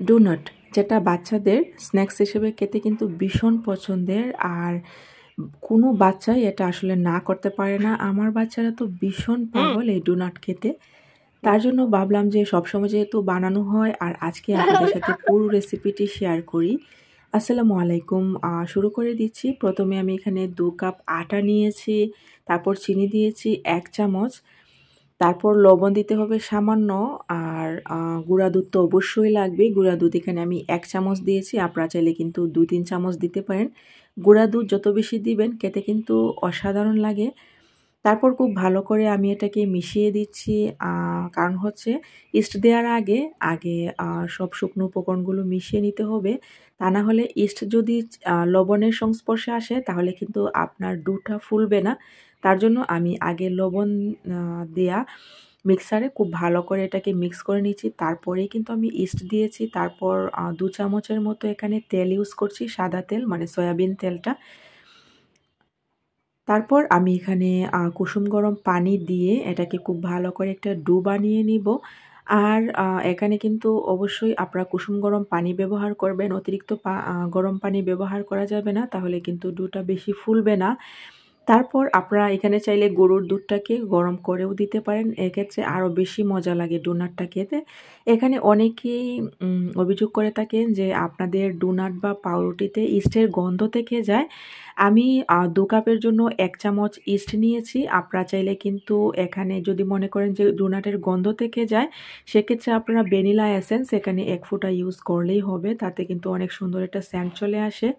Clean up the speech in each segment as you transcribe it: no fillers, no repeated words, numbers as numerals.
Donut, যেটা বাচ্চাদের snacks হিসেবে খেতে কিন্তু ভীষণ পছন্দের। আর কোনো বাচ্চাই এটা আসলে না করতে পারে না। আমার বাচ্চারা তো ভীষণ পাগল এই ডোনাট খেতে। তার জন্য ভাবলাম যে সবসময় যেহেতু বানানো হয়, আর আজকে আপনাদের সাথে পুরো রেসিপিটি শেয়ার করি। আসসালামু আলাইকুম। শুরু করে দিচ্ছি। প্রথমে আমি এখানে 2 কাপ আটা নিয়েছি, তারপর চিনি দিয়েছি 1 চামচ, তারপর লবণ দিতে হবে সামান্য, আর গুঁড়া দুধ তো অবশ্যই লাগবে। গুঁড়া দুধ এখানে আমি 1 চামচ দিয়েছি, আপনারা চাইলে কিন্তু 2-3 চামচ দিতে পারেন। গুঁড়া দুধ যত বেশি দিবেন খেতে কিন্তু অসাধারণ লাগে। তারপর খুব ভালো করে আমি এটাকে মিশিয়ে দিচ্ছি, কারণ হচ্ছে ইস্ট দেওয়ার আগে সব শুকনো উপকরণগুলো মিশিয়ে নিতে হবে। তা না হলে ইস্ট যদি লবণের সংস্পর্শে আসে তাহলে কিন্তু আপনার ডোটা ফুলবে না। তার জন্য আমি আগে লবণ দেয়া মিক্সারে খুব ভালো করে এটাকে মিক্স করে নিচ্ছি। তারপরেই কিন্তু আমি ইস্ট দিয়েছি। তারপর 2 চামচের মতো এখানে তেল ইউজ করছি, সাদা তেল মানে সয়াবিন তেলটা। তারপর আমি এখানে কুসুম গরম পানি দিয়ে এটাকে খুব ভালো করে একটা ডো বানিয়ে নিব। আর এখানে কিন্তু অবশ্যই আপনারা কুসুম গরম পানি ব্যবহার করবেন। অতিরিক্ত গরম পানি ব্যবহার করা যাবে না, তাহলে কিন্তু ডোটা বেশি ফুলবে না। তারপর আপনারা এখানে চাইলে গরুর দুধটাকে গরম করেও দিতে পারেন, এক্ষেত্রে আরও বেশি মজা লাগে ডোনাটটা খেতে। এখানে অনেকেই অভিযোগ করে থাকেন যে আপনাদের ডোনাট বা পাউরুটিতে ইস্টের গন্ধ থেকে যায়। আমি 2 কাপের জন্য 1 চামচ ইস্ট নিয়েছি। আপনারা চাইলে কিন্তু এখানে যদি মনে করেন যে ডোনাটের গন্ধ থেকে যায়, সেক্ষেত্রে আপনারা ভ্যানিলা এসেন্স এখানে 1 ফোঁটা ইউজ করলেই হবে, তাতে কিন্তু অনেক সুন্দর একটা সেন্ট চলে আসে।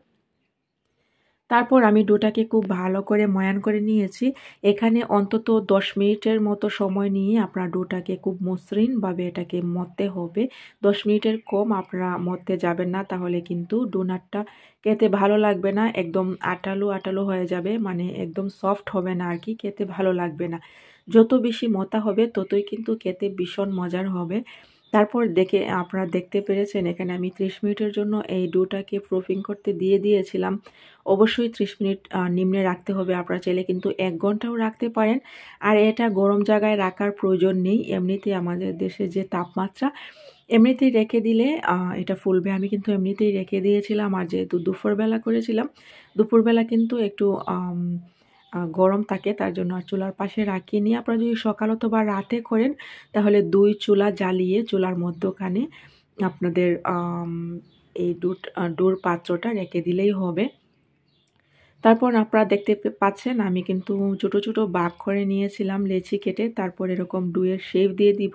তারপর আমি ডোটাকে খুব ভালো করে ময়ান করে নিয়েছি। এখানে অন্তত 10 মিনিটের মতো সময় নিয়ে আপনার ডোটাকে খুব মসৃণভাবে এটাকে মথতে হবে। 10 মিনিটের কম আপনারা মথতে যাবেন না, তাহলে কিন্তু ডোনাটটা খেতে ভালো লাগবে না, একদম আঠালো আঠালো হয়ে যাবে, মানে একদম সফট হবে না আর কি, খেতে ভালো লাগবে না। যত বেশি মথা হবে ততই কিন্তু খেতে ভীষণ মজার হবে। তারপর আপনারা দেখতে পেরেছেন এখানে আমি 30 মিনিটের জন্য এই ডোটাকে প্রুফিং করতে দিয়েছিলাম। অবশ্যই 30 মিনিট নিম্নে রাখতে হবে। আপনারা চাইলে কিন্তু 1 ঘন্টাও রাখতে পারেন। আর এটা গরম জায়গায় রাখার প্রয়োজন নেই, এমনিতেই আমাদের দেশে যে তাপমাত্রা, এমনিতেই রেখে দিলে এটা ফুলবে। আমি কিন্তু এমনিতেই রেখে দিয়েছিলাম, আর যেহেতু দুপুরবেলা করেছিলাম, দুপুরবেলা কিন্তু একটু গরম থাকে, তার জন্য আর চুলার পাশে রাখিনি। আপনারা যদি সকাল অথবা রাতে করেন তাহলে 2 চুলা জ্বালিয়ে চুলার মধ্যখানে আপনাদের এই ডোর পাত্রটা রেখে দিলেই হবে। তারপর আপনারা দেখতে পাচ্ছেন আমি কিন্তু ছোট ছোট ভাগ করে নিয়েছিলাম লেচি কেটে। তারপর এরকম ডোয়ের শেপ দিয়ে দিব।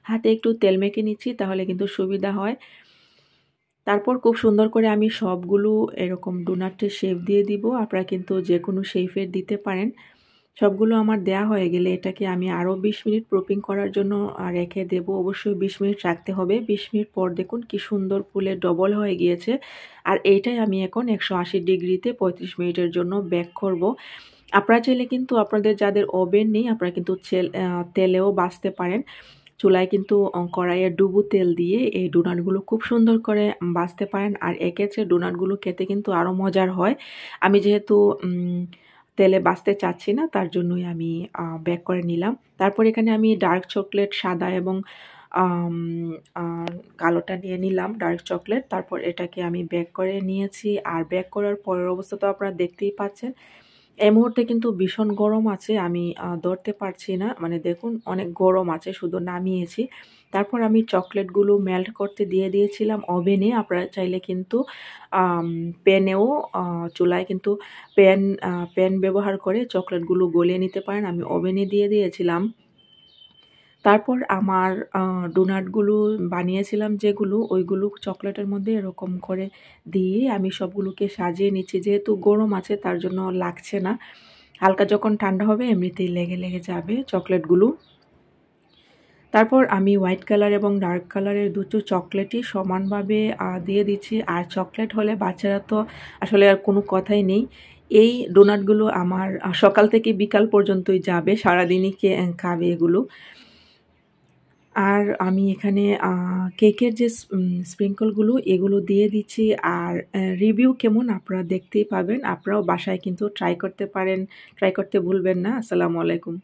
হাতে একটু তেল মেখে নিচ্ছি, তাহলে কিন্তু সুবিধা হয়। তারপর খুব সুন্দর করে আমি সবগুলো এরকম ডোনাটের শেপ দিয়ে দিব। আপনারা কিন্তু যে কোনো শেপের দিতে পারেন। সবগুলো আমার দেয়া হয়ে গেলে এটাকে আমি আরও 20 মিনিট প্রুফিং করার জন্য রেখে দেব। অবশ্যই 20 মিনিট রাখতে হবে। 20 মিনিট পর দেখুন কি সুন্দর ফুলে ডবল হয়ে গিয়েছে। আর এইটাই আমি এখন 180 ডিগ্রিতে 35 মিনিটের জন্য বেক করব। আপনারা চাইলে কিন্তু আপনাদের যাদের ওভেন নেই আপনারা কিন্তু তেলেও ভাজতে পারেন। চুলায় কিন্তু কড়াইয়ে ডুবো তেল দিয়ে এই ডোনাটগুলো খুব সুন্দর করে ভাজতে পারেন। আর এক্ষেত্রে ডোনাটগুলো খেতে কিন্তু আরও মজার হয়। আমি যেহেতু তেলে ভাজতে চাচ্ছি না, তার জন্যই আমি বেক করে নিলাম। তারপর এখানে আমি ডার্ক চকলেট, সাদা এবং কালোটা নিয়ে নিলাম ডার্ক চকলেট। তারপর এটাকে আমি বেক করে নিয়েছি। আর বেক করার পরের অবস্থা তো আপনারা দেখতেই পাচ্ছেন। এই মুহূর্তে কিন্তু ভীষণ গরম আছে, আমি ধরতে পারছি না, মানে দেখুন অনেক গরম আছে, শুধু নামিয়েছি। তারপর আমি চকলেটগুলো মেল্ট করতে দিয়েছিলাম ওভেনে। আপনারা চাইলে কিন্তু প্যানেও, চুলায় কিন্তু প্যান ব্যবহার করে চকলেটগুলো গলিয়ে নিতে পারেন। আমি ওভেনে দিয়েছিলাম। তারপর আমার ডোনাটগুলো বানিয়েছিলাম যেগুলো, ওইগুলো চকলেটের মধ্যে এরকম করে দিয়ে আমি সবগুলোকে সাজিয়ে নিচ্ছি। যেহেতু গরম আছে তার জন্য লাগছে না, হালকা যখন ঠান্ডা হবে এমনিতেই লেগে যাবে চকলেটগুলো। তারপর আমি হোয়াইট কালার এবং ডার্ক কালারের দুটো চকলেটই সমানভাবে দিয়ে দিচ্ছি। আর চকলেট হলে বাচ্চারা তো আসলে আর কোনো কথাই নেই। এই ডোনাটগুলো আমার সকাল থেকে বিকাল পর্যন্তই যাবে, সারাদিনই খাবে এগুলো। আর আমি এখানে কেকের যে স্প্রিঙ্কলগুলো এগুলো দিয়ে দিচ্ছি। আর রিভিউ কেমন আপনারা দেখতেই পাবেন। আপনারাও বাসায় কিন্তু ট্রাই করতে পারেন, ট্রাই করতে ভুলবেন না। আসসালামু আলাইকুম।